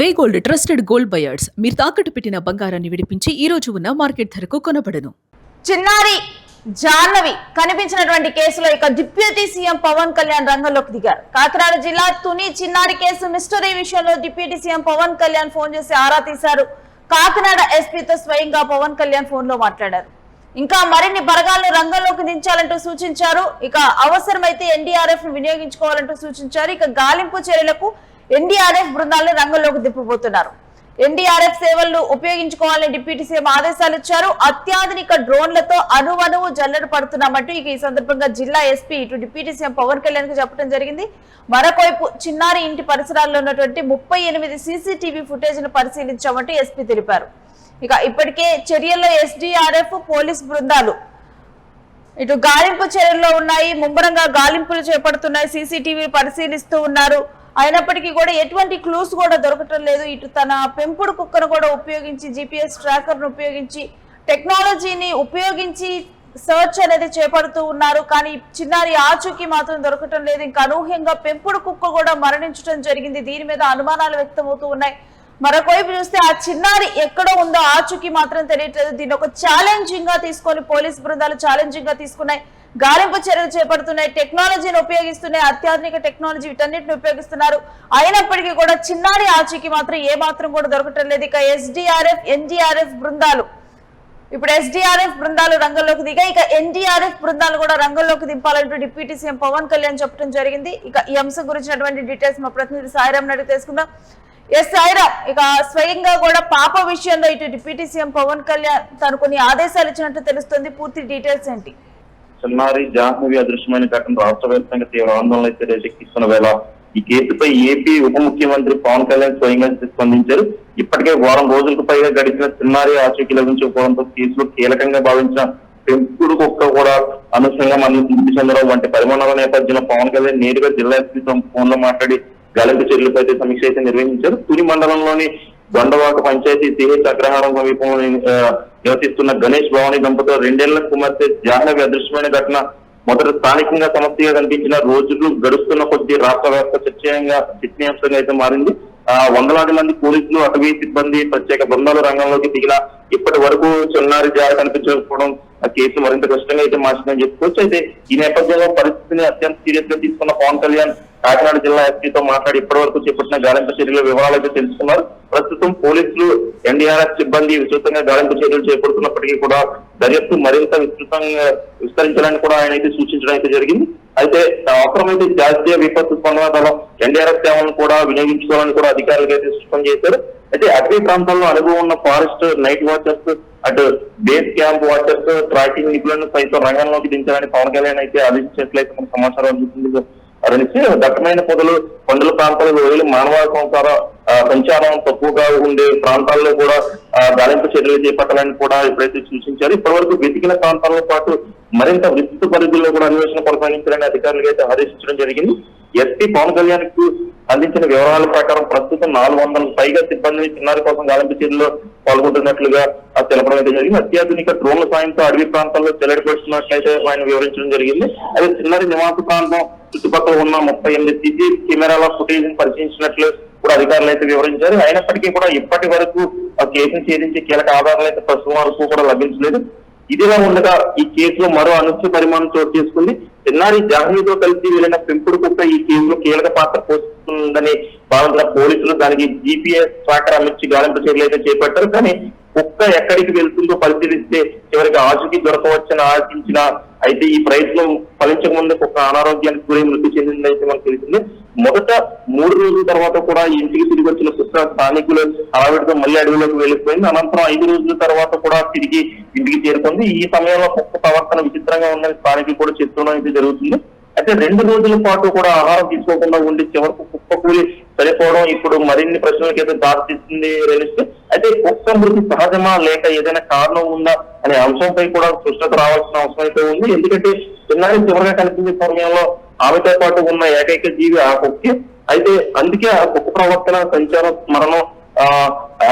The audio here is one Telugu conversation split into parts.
వే గోల్డ్ ట్రస్టెడ్ గోల్డ్ బయర్స్ మీరు తాకట్టు పెట్టిన బంగారాన్ని విడిపించి ఈ రోజు ఉన్న మార్కెట్ ధరకు కొనబడను. చిన్నారి జాహ్నవి కనిపించినటువంటి కేసులో ఇక డిప్యూటీ సీఎం పవన్ కళ్యాణ్ రంగంలోకి దిగారు. కాకినాడ జిల్లా తుని చిన్నారి కేసు మిస్టరీ విషయంలో deputy CM Pawan Kalyan phone చేసి ఆరా తీశారు. కాకినాడ ఎస్పీతో స్వయంగా పవన్ కళ్యాణ్ ఫోన్ లో మాట్లాడారు. ఇంకా మరిన్ని బలగాలను రంగంలోకి దించాలంటూ సూచించారు. ఇక అవసరమైతే ఎన్డీఆర్ఎఫ్ ను వినియోగించుకోవాలంటూ సూచించారు. ఇక గాలింపు చర్యలకు ఎన్డీఆర్ఎఫ్ బృందాలను రంగంలోకి దింపబోతున్నారు. ఎన్డీఆర్ఎఫ్ సేవలను ఉపయోగించుకోవాలని డిప్యూటీ సీఎం ఆదేశాలు ఇచ్చారు. అత్యాధునిక డ్రోన్లతో అణువణువు జల్లెడ పడుతున్నామంటూ ఇక ఈ సందర్భంగా జిల్లా ఎస్పీ ఇటు డిప్యూటీ సీఎం పవన్ కళ్యాణ్ కు చెప్పడం జరిగింది. మరొకవైపు చిన్నారి ఇంటి పరిసరాల్లో ఉన్నటువంటి 38 సీసీటీవీ ఫుటేజ్ ను పరిశీలించామంటూ ఎస్పీ తెలిపారు. ఇక ఇప్పటికే చర్యల్లో ఎస్డీఆర్ఎఫ్ పోలీస్ బృందాలు ఇటు గాలింపు చర్యల్లో ఉన్నాయి. ముమ్మరంగా గాలింపులు చేపడుతున్నాయి. సీసీటీవీ పరిశీలిస్తూ ఉన్నారు. అయినప్పటికీ కూడా ఎటువంటి క్లూస్ కూడా దొరకటం లేదు. ఇటు తన పెంపుడు కుక్కను కూడా ఉపయోగించి జీపీఎస్ ట్రాకర్ ను ఉపయోగించి టెక్నాలజీని ఉపయోగించి సర్చ్ అనేది చేపడుతూ ఉన్నారు. కానీ చిన్నారి ఆచూకీ మాత్రం దొరకటం లేదు. ఇంకా అనూహ్యంగా పెంపుడు కుక్క కూడా మరణించడం జరిగింది. దీని మీద అనుమానాలు వ్యక్తమవుతూ ఉన్నాయి. మరొకవైపు చూస్తే ఆ చిన్నారి ఎక్కడో ఉందో ఆచూకీ మాత్రం తెలియట్లేదు. దీన్ని ఒక ఛాలెంజింగ్ గా తీసుకొని పోలీస్ బృందాలు ఛాలెంజింగ్ గా తీసుకున్నాయి. గాలింపు చర్యలు చేపడుతున్నాయి. టెక్నాలజీని ఉపయోగిస్తున్నాయి. అత్యాధునిక టెక్నాలజీ వీటన్నిటిని ఉపయోగిస్తున్నారు. అయినప్పటికీ కూడా చిన్నారి ఆచూకీ మాత్రం ఏ మాత్రం కూడా దొరకటం లేదు. ఇక ఎస్డీఆర్ఎఫ్ ఎన్డీఆర్ఎఫ్ బృందాలు ఇప్పుడు ఎస్డీఆర్ఎఫ్ బృందాలు రంగంలోకి దిగా ఇక ఎన్డీఆర్ఎఫ్ బృందాలు కూడా రంగంలోకి దింపాలంటూ డిప్యూటీ సీఎం పవన్ కళ్యాణ్ చెప్పడం జరిగింది. ఇక ఈ అంశం గురించినటువంటి డీటెయిల్స్ మా ప్రతినిధి సాయిరామ్ అడిగి తెలుసుకుందాం. ఎస్ సాయిరామ్, ఇక స్వయంగా కూడా పాప విషయంలో ఇటు డిప్యూటీ సీఎం పవన్ కళ్యాణ్ తను కొన్ని ఆదేశాలు ఇచ్చినట్టు తెలుస్తుంది. పూర్తి డీటెయిల్స్ ఏంటి? చిన్నారి జాహ్నవి అదృశ్యమైన ఘటన రాష్ట్ర వ్యాప్తంగా తీవ్ర ఆందోళన అయితే రేకెత్తిస్తున్న వేళ ఈ కేసుపై ఏపీ ఉప ముఖ్యమంత్రి పవన్ కళ్యాణ్ స్వయంగా స్పందించారు. ఇప్పటికే వారం రోజులకు పైగా గడిచిన చిన్నారి ఆచూకీ లభించకపోవడంతో కేసులో కీలకంగా భావించిన పెంపుడు కుక్క కూడా అనూహ్యంగా మృతి చెందడం వంటి పరిమాణాల నేపథ్యంలో పవన్ కళ్యాణ్ నేరుగా జిల్లా ఎస్పీతో ఫోన్ లో మాట్లాడి గాలింపు చర్యలపై అయితే సమీక్ష అయితే నిర్వహించారు. తుని మండలంలోని బండవాక పంచాయతీ సిహెచ్ అగ్రహారం సమీపంలో నివసిస్తున్న గణేష్ భవాని దంపతులు 2 ఏళ్ల కుమార్తె జాహ్నవి అదృశ్యమైన ఘటన మొదట స్థానికంగా సమస్యగా కనిపించిన రోజులు గడుస్తున్న కొద్ది రాష్ట్ర వ్యాప్త చర్చనీయాంశంగా అయితే మారింది. వందలాది మంది పోలీసులు, అటవీ సిబ్బంది, ప్రత్యేక బృందాలు రంగంలోకి దిగిన ఇప్పటి వరకు చిన్నారి జాడ కనిపించకపోవడం ఆ కేసు మరింత కష్టంగా అయితే మార్చిందని చెప్పుకోవచ్చు. అయితే ఈ నేపథ్యంలో పరిస్థితిని అత్యంత సీరియస్ గా తీసుకున్న పవన్ కళ్యాణ్ కాకినాడ జిల్లా ఎస్పీతో మాట్లాడి ఇప్పటి వరకు చేపట్టిన గాలింపు చర్యల వివరాలు అయితే తెలుసుకున్నారు. ప్రస్తుతం పోలీసులు, ఎన్డీఆర్ఎఫ్ సిబ్బంది విస్తృతంగా గాలింపు చర్యలు చేపడుతున్నప్పటికీ కూడా దర్యాప్తు మరింత విస్తృతంగా విస్తరించాలని కూడా ఆయన అయితే సూచించడం అయితే జరిగింది. అయితే అవసరమైతే జాతీయ విపత్తు స్పందన దళం ఎన్డీఆర్ఎఫ్ సేవలను కూడా వినియోగించుకోవాలని కూడా అధికారులకు అయితే స్పష్టం చేశారు. అయితే అటవీ ప్రాంతాల్లో అనుభవం ఉన్న ఫారెస్ట్ నైట్ వాచర్స్, అటు బేస్ క్యాంప్ వాచర్స్, ట్రాకింగ్ నిపుణులను సైతం రంగంలోకి దించాలని పవన్ కళ్యాణ్ అయితే ఆదేశించినట్లయితే మనకు సమాచారం అందుతుంది. అదనిచ్చి దట్టమైన పొదలు, కొండల ప్రాంతాలకు వదిలి మానవ సంచారం తక్కువగా ఉండే ప్రాంతాల్లో కూడా గాలింపు చర్యలు చేపట్టాలని కూడా ఇప్పుడైతే సూచించారు. ఇప్పటి వరకు వెతికిన ప్రాంతాలతో పాటు మరింత విస్తృత పరిధిలో కూడా అన్వేషణ కొనసాగించాలని అధికారులకు అయితే ఆదేశించడం జరిగింది. ఎస్పీ పవన్ కళ్యాణ్ కు అందించిన వివరాల ప్రకారం ప్రస్తుతం 400 పైగా సిబ్బందిని చిన్నారి కోసం గాలింపు చర్యల్లో పాల్గొంటున్నట్లుగా తెలపడం అయితే జరిగింది. అత్యాధునిక డ్రోన్ల సాయంతో అడవి ప్రాంతాల్లో చెల్లడిపడుతున్నట్లయితే ఆయన వివరించడం జరిగింది. అదే చిన్నారి నివాస ప్రాంతం చుట్టుపక్కల ఉన్న 38 సీసీ కెమెరాల ఫుటేజ్ ని పరిశీలించినట్లు కూడా అధికారులు అయితే వివరించారు. అయినప్పటికీ కూడా ఇప్పటి వరకు ఆ కేసును ఛేదించే కీలక ఆధారాలు అయితే ప్రస్తుతం వరకు కూడా లభించలేదు. ఇదిలా ఉండగా ఈ కేసులో మరో అనూహ్య పరిమాణం చోటు చేసుకుంది. చిన్నారి జాహ్నవితో కలిసి వెళ్లిన పెంపుడు కుక్క ఈ కేసులో కీలక పాత్ర పోషిస్తుందని భావించిన పోలీసులు దానికి జీపీఎస్ ట్రాకర్ అమర్చి గాలింపు చర్యలు అయితే చేపట్టారు. కానీ కుక్క ఎక్కడికి వెళ్తుందో పరిశీలిస్తే చివరికి ఆచూకీ దొరకవచ్చని ఆశించిన అయితే ఈ ప్రయత్నం ఫలించక ముందు కుక్క అనారోగ్యానికి గురి మృతి చెందింది అయితే మనకు తెలిసింది. మొదట 3 రోజుల తర్వాత కూడా ఇంటికి తిరిగి వచ్చిన కుక్క స్థానికులు అలవాటుతో మళ్ళీ అడవిలోకి వెళ్ళిపోయింది. అనంతరం 5 రోజుల తర్వాత కూడా తిరిగి ఇంటికి చేరుకుంది. ఈ సమయంలో కుక్క ప్రవర్తన విచిత్రంగా ఉందని స్థానికులు కూడా చెప్తుండడం అయితే జరుగుతుంది. అయితే 2 రోజుల పాటు కూడా ఆహారం తీసుకోకుండా ఉండి చివరకు కుక్క కూలి చనిపోవడం ఇప్పుడు మరిన్ని ప్రశ్నలకి అయితే దారితీస్తుంది రేణిస్తూ. అయితే కుక్క మృతి సహజమా లేక ఏదైనా కారణం ఉందా అనే అంశంపై కూడా స్పష్టత రావాల్సిన అవసరం అయితే ఉంది. ఎందుకంటే చిన్నారి చివరిగా కనిపించే సమయంలో ఆమెతో పాటు ఉన్న ఏకైక జీవి ఆ కుక్కే. అయితే అందుకే ఆ కుక్క ప్రవర్తన, సంచారం, మరణం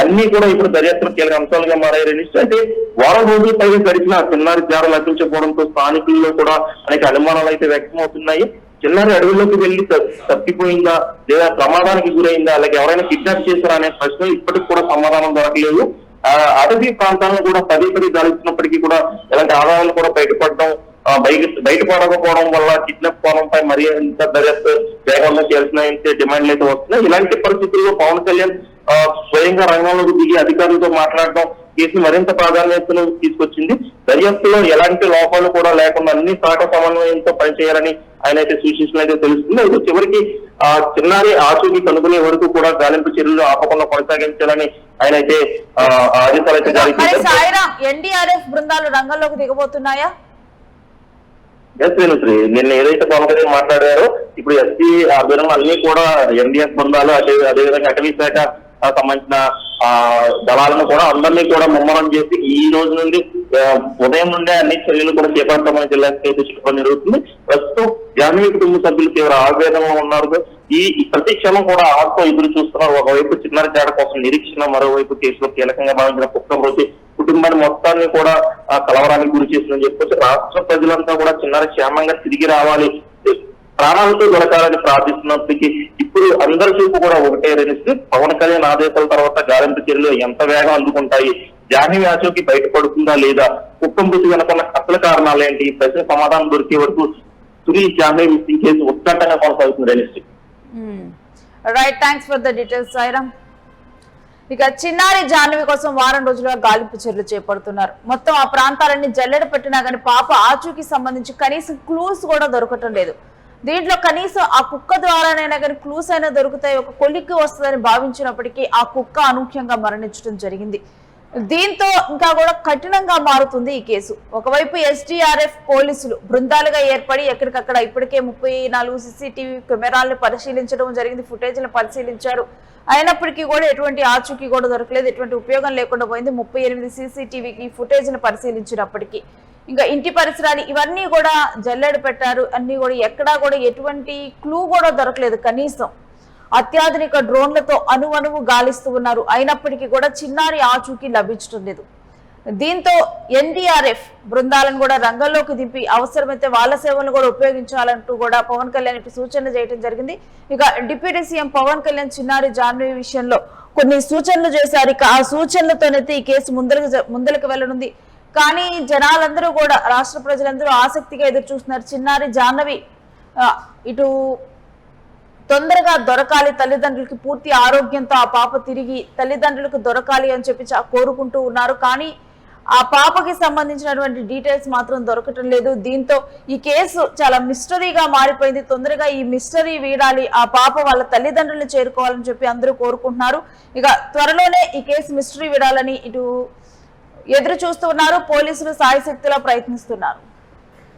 అన్ని కూడా ఇప్పుడు దర్యాప్తులో కీలక అంశాలుగా మారాయి. అయితే వారం రోజుల పైగా గడిచిన చిన్నారి జాడ లభించకపోవడంతో స్థానికుల్లో కూడా అనేక అనుమానాలు అయితే వ్యక్తమవుతున్నాయి. చిన్నారి అడవిలోకి వెళ్లి తప్పిపోయిందా లేదా ప్రమాదానికి గురైందా అలాగే ఎవరైనా కిడ్నాప్ చేశారా అనే ప్రశ్న ఇప్పటికి కూడా సమాధానం దొరకలేదు. అటవీ ప్రాంతాలను కూడా పదే గాలిస్తున్నప్పటికీ కూడా ఇలాంటి ఆదాయాలు కూడా బయటపడడం బయటపడకపోవడం వల్ల కిడ్నాప్ కోణంపై మరి ఎంత దర్యాప్తు వేగంగా చేయాల్సిన డిమాండ్లు అయితే వస్తున్నాయి. ఇలాంటి పరిస్థితుల్లో పవన్ కళ్యాణ్ స్వయంగా రంగంలోకి దిగి అధికారులతో మాట్లాడడం కేసు మరింత ప్రాధాన్యతను తీసుకొచ్చింది. దర్యాప్తులో ఎలాంటి లోపాలు కూడా లేకుండా అన్ని శాఖ సమన్వయంతో పనిచేయాలని ఆయన అయితే సూచించినట్టు తెలుస్తుంది. అయితే చివరికి చిన్నారి ఆచూకీ కనుగొనే వరకు కూడా గాలింపు చర్యలు ఆపకుండా కొనసాగించాలని ఆయన అయితే ఆదేశాలు అయితే జారీ చేశారు. ఎన్డీఆర్ఎఫ్ బృందాలు రంగంలోకి దిగబోతున్నాయా? వేణుశ్రీ నిన్న ఏదైతే పవన్ కళ్యాణ్ మాట్లాడారో ఇప్పుడు ఎస్పీ ఆధ్వర్యంలో అన్ని కూడా ఎన్డీఎఫ్ బృందాలు అదేవిధంగా అటవీ శాఖ సంబంధించిన దళాలను కూడా అందరినీ కూడా ముమ్మరం చేసి ఈ రోజు నుండి ఉదయం నుండే అన్ని చర్యలు కూడా చేపడతామని జిల్లాకి అయితే చెప్పడం జరుగుతుంది. ప్రస్తుతం జాహ్నవి కుటుంబ సభ్యులు తీవ్ర ఆవేదనలో ఉన్నారు. ఈ ప్రతి క్షణం కూడా ఆత్మ ఎదురు చూస్తున్నారు. ఒకవైపు చిన్నారి తేడ కోసం నిరీక్షణ, మరోవైపు కేసులో కీలకంగా భావించిన కుక్కమృతి కుటుంబాన్ని మొత్తాన్ని కూడా కలవరానికి గురి చేసిందని చెప్పుకోవచ్చు. రాష్ట్ర ప్రజలంతా కూడా చిన్నారి క్షేమంగా తిరిగి రావాలి, ప్రాణాలతో దొరకాలని ప్రార్థిస్తున్నప్పటికీ ఇప్పుడు అందరి చూపు కూడా ఒకటే రేణిస్తూ పవన్ కళ్యాణ్ ఆదేశాల తర్వాత గాలింపు చర్యలు ఎంత వేగం అందుకుంటాయి, జాహ్నవి ఆచూకీ బయటపడుతుందా లేదా, కుటుంబం వెనుకున్న అసలు కారణాలు ఏంటి, ప్రశ్న సమాధానం దొరికే వరకు తుది జాహ్నవి కేసు ఉత్కంఠంగా కొనసాగుతుంది రేణిస్తూ. Right, thanks for the details Sairam. ఇక చిన్నారి జాహ్నవి కోసం వారం రోజులుగా గాలింపు చర్యలు చేపడుతున్నారు. మొత్తం ఆ ప్రాంతాలన్నీ జల్లెడ పెట్టినా కానీ పాప ఆచూకీ సంబంధించి కనీసం క్లూస్ కూడా దొరకటం లేదు. దీంట్లో కనీసం ఆ కుక్క ద్వారానైనా కానీ క్లూస్ అయినా దొరుకుతాయి, ఒక కొలిక్కి వస్తుందని భావించినప్పటికీ ఆ కుక్క అనూహ్యంగా మరణించడం జరిగింది. దీంతో ఇంకా కూడా కఠినంగా మారుతుంది ఈ కేసు. ఒకవైపు ఎస్డీఆర్ఎఫ్ పోలీసులు బృందాలుగా ఏర్పడి ఎక్కడికక్కడ ఇప్పటికే 34 సీసీటీవీ కెమెరాలను పరిశీలించడం జరిగింది, ఫుటేజ్లను పరిశీలించారు. అయినప్పటికీ కూడా ఎటువంటి ఆచూకీ కూడా దొరకలేదు, ఎటువంటి ఉపయోగం లేకుండా పోయింది. 38 సీసీటీవీకి ఫుటేజ్ను పరిశీలించినప్పటికీ ఇంకా ఇంటి పరిసరాలు ఇవన్నీ కూడా జల్లెడ పెట్టారు. అన్ని కూడా ఎక్కడా కూడా ఎటువంటి క్లూ కూడా దొరకలేదు. కనీసం అత్యాధునిక డ్రోన్లతో అణువణువు గాలిస్తూ ఉన్నారు. అయినప్పటికీ కూడా చిన్నారి ఆచూకీ లభించడం లేదు. దీంతో ఎన్డీఆర్ఎఫ్ బృందాలను కూడా రంగంలోకి దింపి అవసరమైతే వాళ్ళ సేవలను కూడా ఉపయోగించాలంటూ కూడా పవన్ కళ్యాణ్ ఇటు సూచనలు చేయడం జరిగింది. ఇక డిప్యూటీ సీఎం పవన్ కళ్యాణ్ చిన్నారి జాహ్నవి విషయంలో కొన్ని సూచనలు చేశారు. ఇక ఆ సూచనలతోనైతే ఈ కేసు ముందలకు వెళ్ళనుంది. కానీ జనాలందరూ కూడా రాష్ట్ర ప్రజలందరూ ఆసక్తిగా ఎదురు చూస్తున్నారు. చిన్నారి జాహ్నవి ఇటు తొందరగా దొరకాలి, తల్లిదండ్రులకి పూర్తి ఆరోగ్యంతో ఆ పాప తిరిగి తల్లిదండ్రులకు దొరకాలి అని చెప్పి కోరుకుంటూ ఉన్నారు. కానీ ఆ పాపకి సంబంధించినటువంటి డీటెయిల్స్ మాత్రం దొరకటం లేదు. దీంతో ఈ కేసు చాలా మిస్టరీగా మారిపోయింది. తొందరగా ఈ మిస్టరీ వీడాలి, ఆ పాప వాళ్ళ తల్లిదండ్రులను చేరుకోవాలని చెప్పి అందరూ కోరుకుంటున్నారు. ఇక త్వరలోనే ఈ కేసు మిస్టరీ వీడాలని ఇటు ఎదురు చూస్తున్నారు. పోలీసులు సాయశక్తిలో ప్రయత్నిస్తున్నారు.